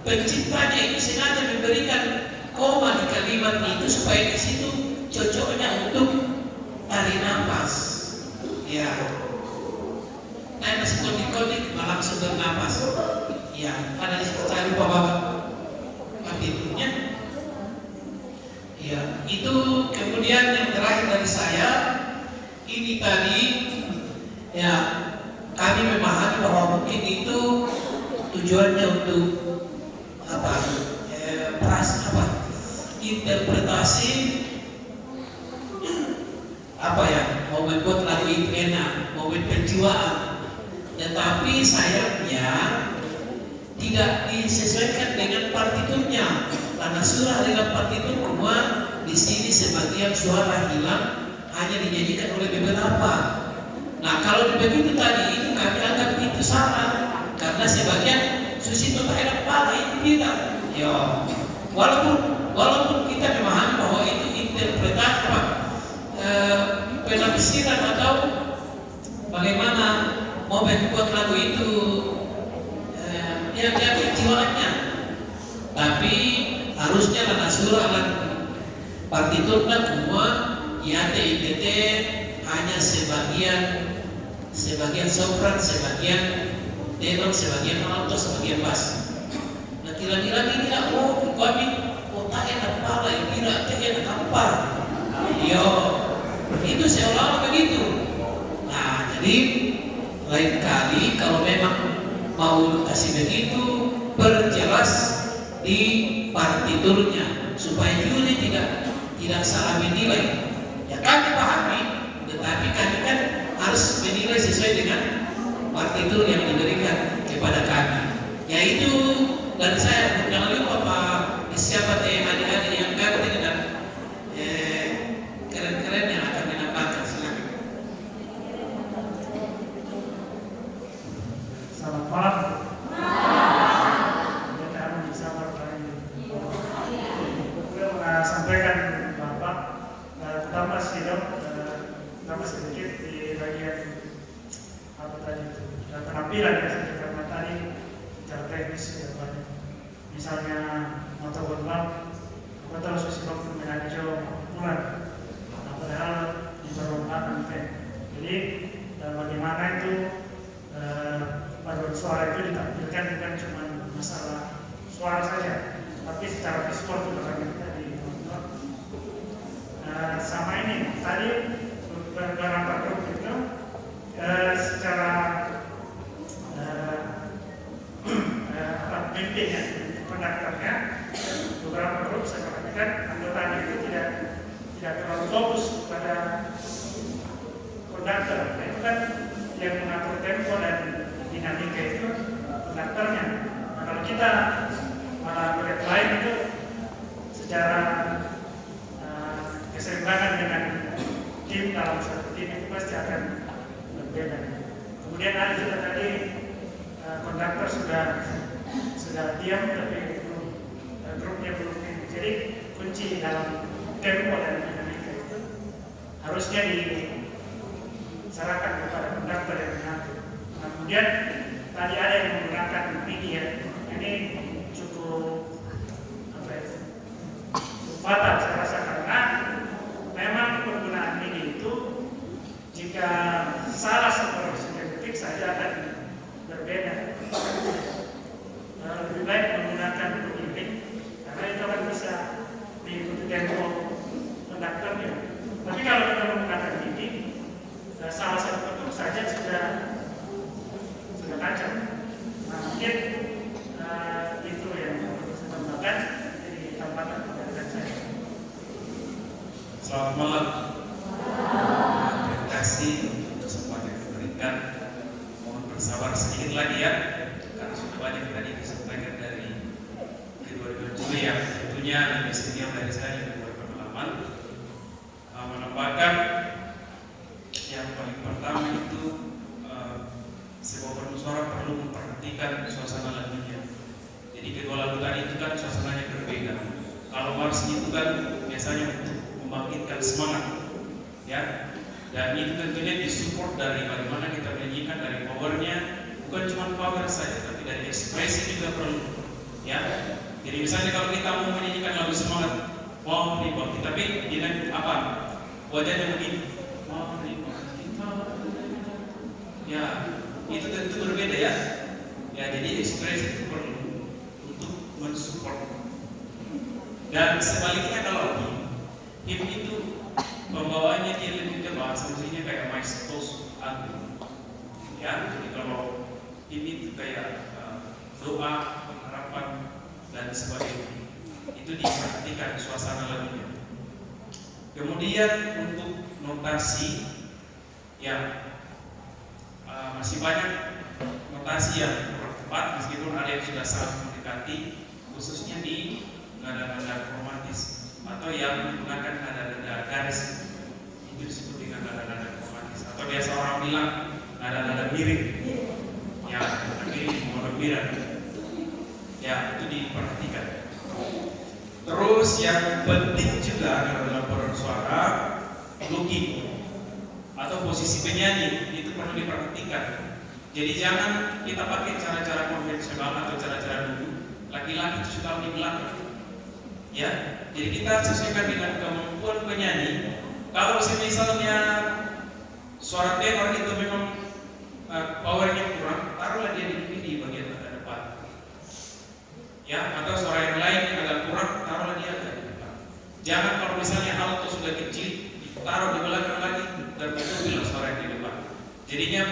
penciptanya itu sengaja memberikan koma di kalimat itu supaya di situ cocoknya untuk tarik nafas. Ya, nah masih kodik-kodik malah langsung bernafas. Ya, ada di situ saya lupa bawa partitunya. Ya, itu kemudian yang terakhir dari saya ini tadi ya. Kami memahami bahwa mungkin itu tujuannya untuk interpretasi mau membuat lagu itu enak, mau penjualan, tetapi sayangnya tidak disesuaikan dengan partiturnya. Karena surah dengan partitur semua di sini sebagian suara hilang hanya dinyanyikan oleh beberapa. Nah kalau begitu tadi itu kami anggap itu salah karena sebagian susito tak enak pala itu tidak. Ya, walaupun kita memahami bahwa itu interpretasi penafsiran atau bagaimana mau membuat lagu itu yang kejiwaannya, tapi harusnya lana surah dan partiturnya semua IAT ITT hanya sebagian sopran, sebagian tenor, sebagian alto, sebagian bass. Nah kira-kira tidak kami otaknya apa lah, kira tidak apa. Yo, itu seolah-olah begitu. Nah jadi lain kali kalau memang mau kasih begitu, perjelas di partiturnya supaya Yuli tidak salah menilai. Ya kami pahami, tetapi kami kan harus menilai sesuai dengan partitur yang diberikan kepada kami. Yaitu dari saya, jangan lupa Pak, siapa adik-adik yang ganteng dan keren-keren yang akan menambahkan, silakan. Selamat malam. Kita bisa sampaikan Bapak pertama sedikit di bagian apa tadi itu penampilan ya, karena tadi secara teknis ya banyak. Misalnya motor bombang, motor susilo mengajo bulan, padahal diperlukan nanti. Jadi bagaimana itu paduan suara itu ditampilkan bukan cuma masalah suara saja, tapi secara visual juga banyak tadi. Sama ini tadi beberapa grup itu secara pimpinnya, pendaftarnya beberapa grup saya perhatikan anggotanya itu tidak terlalu fokus pada konduktor. Nah, itu kan yang mengatur tempo dan dinamika itu konduktornya. Nah, kalau kita proyek lain itu secara keseimbangan dengan tim dalam satu tim itu pasti akan berbeda. Kemudian ada juga tadi konduktor sudah diam tapi grupnya belum ini. Jadi kunci dalam tempo dan dinamika itu harusnya diserahkan kepada konduktor yang mengatur. Nah, kemudian tadi ada yang menggunakan MIDI ya. Ini cukup fatal saya rasa karena memang penggunaan MIDI itu jika salah sedetik saja akan berbeda. Lebih baik menggunakan pembimbing karena itu akan bisa diikuti tempo konduktornya. Tapi kalau ya. Dan itu tentunya disupport dari bagaimana kita menyanyikan, dari powernya, bukan cuma power saja, tapi dari ekspresi juga perlu, ya. Jadi misalnya kalau kita mau menyanyikan lagu semangat, wow nikmati, tapi dengan apa? Wajahnya begini, wow nikmati, ya itu tentu berbeda ya. Ya jadi ekspresi itu perlu untuk mensupport. Dan sebaliknya kalau him itu pembawaannya dia lebih ke bahasa musiknya kayak maestros agung, ya. Jadi kalau ini itu kayak doa, pengharapan dan sebagainya, itu diperhatikan suasana lagunya. Kemudian untuk notasi, ya masih banyak notasi yang kurang tepat meskipun ada yang sudah sangat mendekati, khususnya di nada-nada romantis atau yang menggunakan nada-nada garis, itu disebut dengan nada-nada romantis, atau biasa orang bilang nada-nada miring, ya miring monogbiran, ya itu diperhatikan. Terus yang penting juga dalam paduan suara, looking atau posisi penyanyi itu perlu diperhatikan. Jadi jangan kita pakai cara-cara konvensional atau cara-cara dulu. Laki-laki itu suka di belakang, ya. Jadi kita sesuaikan dengan kemampuan penyanyi. Kalau misalnya suara tenor itu memang powernya kurang, taruhlah dia di bagian depan, ya. Atau suara yang lain yang agak kurang, taruhlah dia agak di depan. Jangan kalau misalnya alto sudah kecil, ditaruh di belakang lagi dan itu bilang suara yang di depan. Jadinya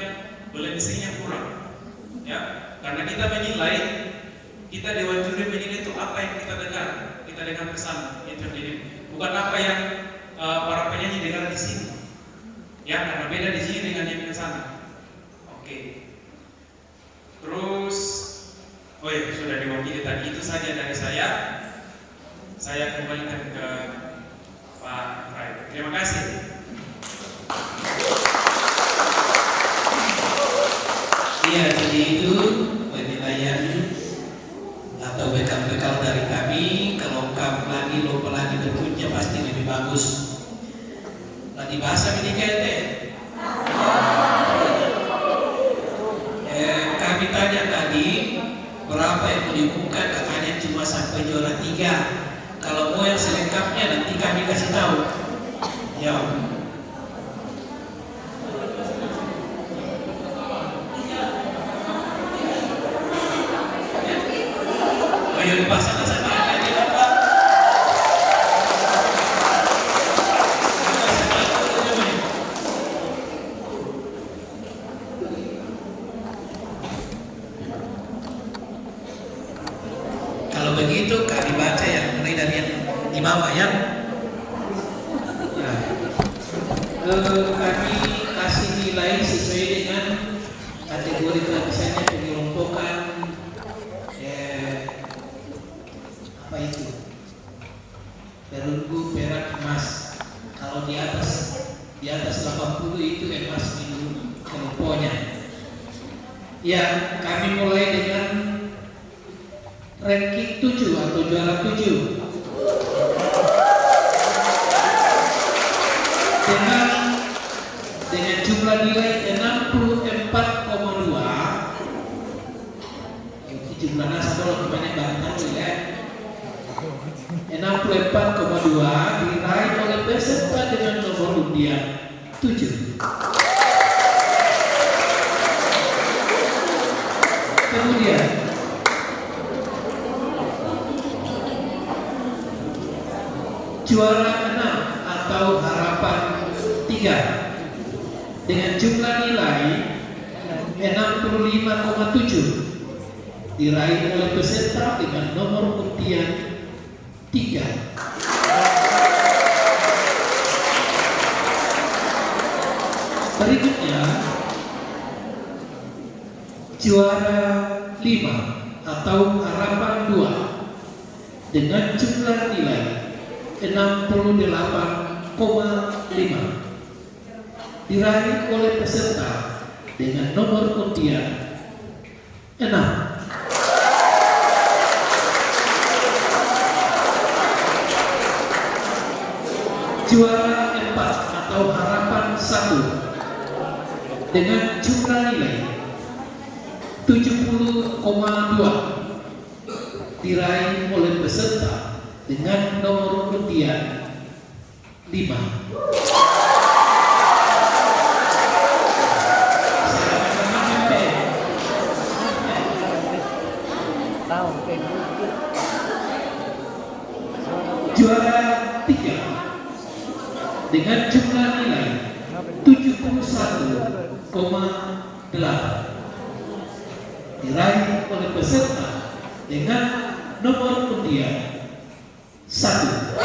balansinya kurang, ya. Karena kita menilai, kita dewan juri menilai itu apa yang kita dengar pesan itu. Jadi bukan apa yang para penyanyi dengar di sini, ya. Karena beda di sini dengan yang di sana. Oke. Terus, oh ya sudah diwakili tadi, itu saja dari saya. Saya kembalikan ke Pak Rai. Terima kasih. Iya, jadi itu penilaian atau bekal-bekal dari kami. Kalau kamu lagi lupa lagi berpunya pasti lebih bagus. Lagi bahasa menikah deh. Kami tanya tadi berapa yang mau diumumkan, katanya cuma sampai juara 3. Kalau mau yang selengkapnya nanti kami kasih tahu. Ya. Ayo dipasang sama lagi Bapak. Kalau begitu kami baca yang mulai dari yang di bawah ya. Kami kasih nilai sesuai dengan kategori misalnya pengelompokan apa itu perunggu, perak, emas. Kalau di atas 80 itu emas itu kelompoknya. Ya, kami mulai dengan ranking 7 atau juara 7 dengan jumlah nilai 64,2. Jumlah nasional kebanyakan banget ya. 64,2 diraih oleh peserta dengan nomor undian 7. Kemudian juara 6 atau harapan 3 dengan jumlah nilai 65,7 diraih oleh peserta dengan nomor undian 3. Berikutnya juara 5 atau harapan 2 dengan jumlah nilai 68,5 diraih oleh peserta dengan nomor undian 6. Juara 4 atau atau harapan 1 dengan jumlah nilai 70,2 diraih oleh peserta dengan nomor undian 5. Juara 3 dengan jumlah nilai 71,8 diraih oleh peserta dengan nomor undian 1.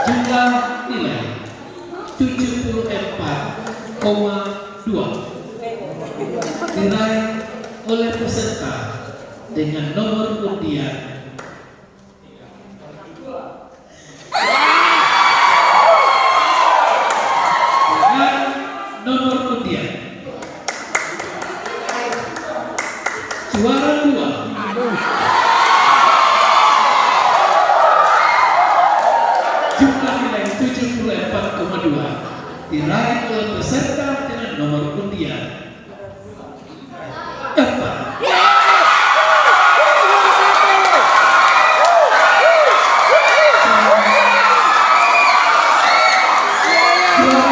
Jumlah nilai 74,2 diraih oleh peserta dengan nomor undian 2. Nomor undian juara 2 jumlah nilai 74,2 diraih oleh peserta dengan nomor undian 4. Juara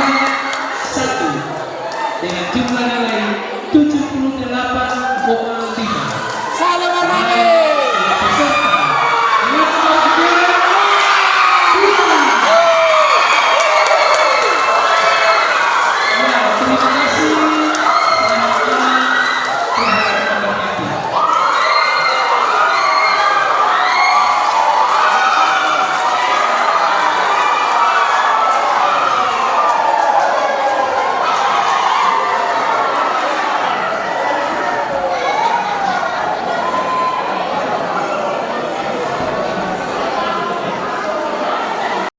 1 dengan jumlah nilai 78,2